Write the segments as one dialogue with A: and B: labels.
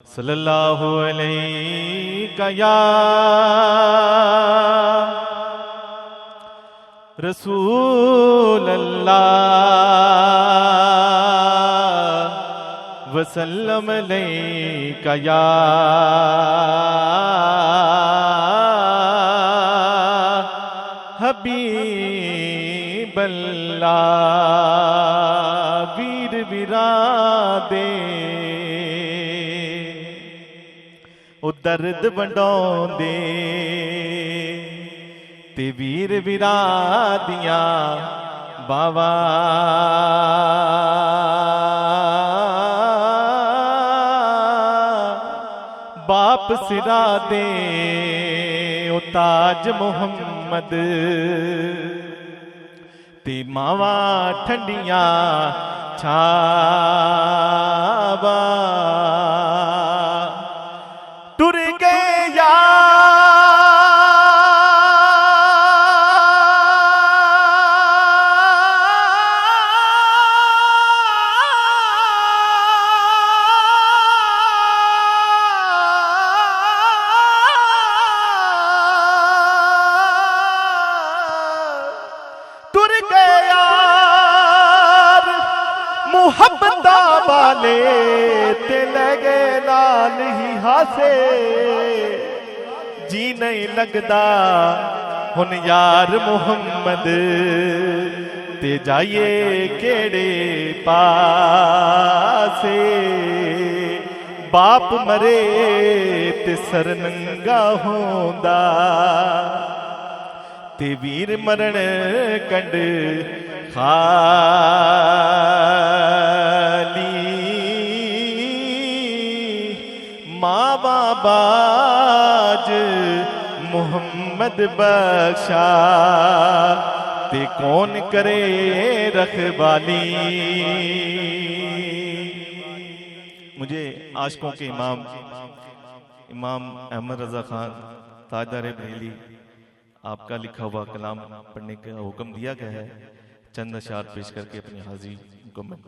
A: सल्लल्लाहु अलैहि या रसूल अल्लाह वसल्लम अलैका या हबीब अल्लाह। वीर विरादे ओ दर्द वंडाउंदे ते वीर विरा दियां बावा बाप सिरा दे ओ ताज मुहम्मद ते मावा ठंडियां छावा टुर गए मुहब्बता वाले ते लगे लाल ही हासे जी नहीं लगदा हुन यार मुहम्मद ते जाइए केड़े पासे। बाप मरे ते सरनंगा होंदा ते वीर मरण कंड खाली माँ बाबाज मुहम्मद बख्शा ते कौन करे रखवाली। मुझे आशिकों के इमाम अहमद रजा खान ताजदार बरेली आपका लिखा हुआ कलाम पढ़ने का हुक्म दिया गया है। चंद अशार पेश करके अपनी हाजिरी मुकम्मल।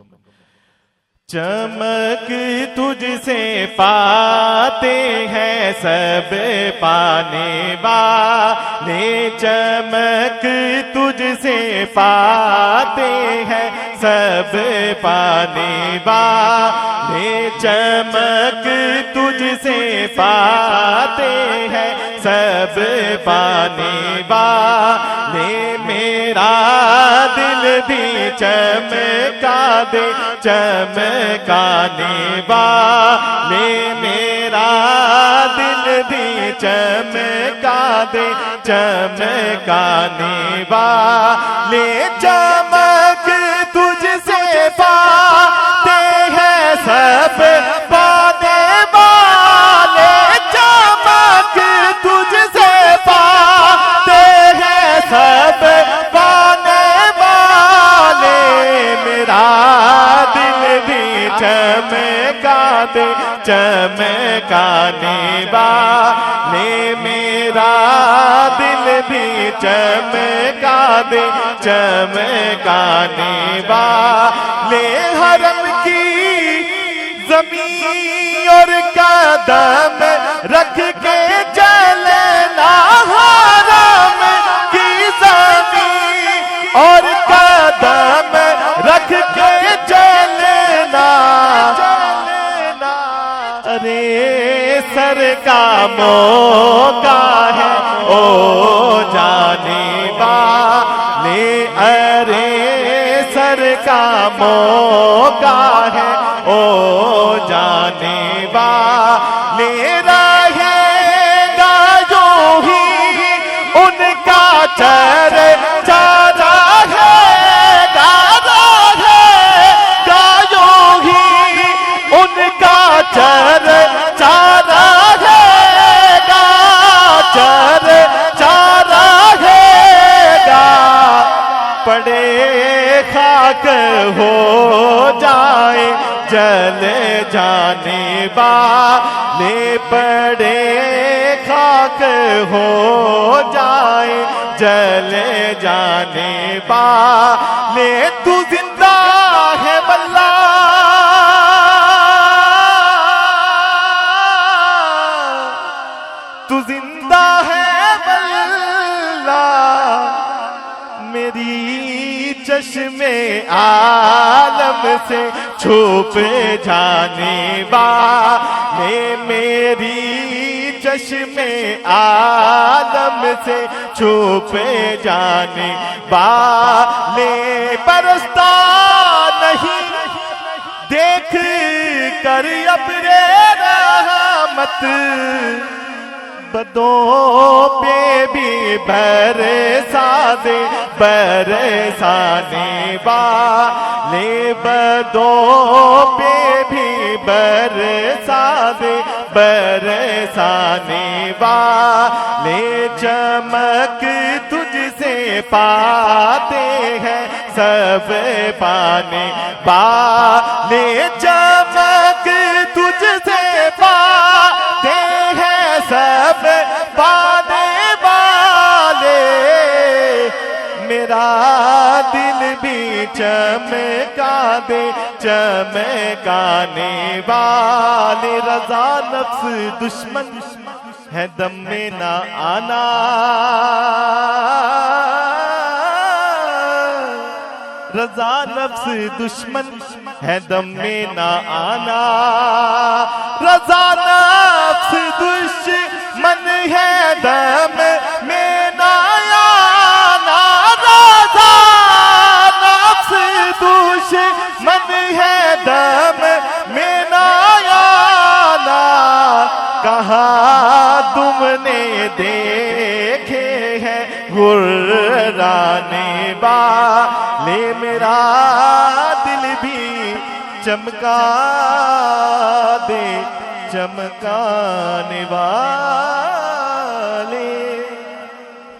A: चमक तुझसे पाते हैं सब पाने वाले, चमक तुझसे पाते हैं सब पाने वाले, चमक तुझसे पाते हैं सब पाने वाले। मेरा दिल भी चमका दे चमकाने वाले, मेरा दिल भी चमका दे चमकाने वाले। चमक तुझसे पाते हैं सब पाने वाले, चमक तुझसे पाते हैं सब पाने वाले। मेरा दिल भी चमका दे चमकाने वाले, मेरा दिल भी चमका दे चमकाने वाले। हरम की जमीन और कदम रख के चलना, हरम की जमीन और कदम रख के चलना। अरे सर का मौका है ओ जाने वाले, अरे सर का मौका है ओ जाने वाले। रहेगा जो ही उनका चर्चा रहेगा, रहेगा जो ही उनका चर्चा रहेगा, चर्चा रहेगा। पड़े खाक हो जाए जल जाने वाले, पड़े खाक हो जाए जल जाने वाले। तू जिंदा है वल्लाह तू जिंदा है वल्ला मेरी चश्मे आलम से छुप जाने वाले, मेरी चश्मे आलम से छुप जाने वाले, बरसता नहीं देख कर अपने रहमत, बदों पे भी बरसा दे, बरसाने वाले बदों पे भी बरसा दे, बरसाने वाले, चमक तुझसे पाते हैं सब पाने वाले, चमक तुझसे पाते हैं सब पाने वाले, मेरा दिल भी चमका दे, चमकाने वाले, रज़ा नफ्स दुश्मन है दम में ना आना, रज़ा नफ्स दुश्मन है दम में ना आना, रज़ा नफ्स दुश्मन है दम में ना आना, रज़ा नफ्स दुश्मन है दम में ना आना, कहाँ तुमने देखे हैं गुर्राने वाले, मेरा दिल भी चमका दे, चमकाने वाले।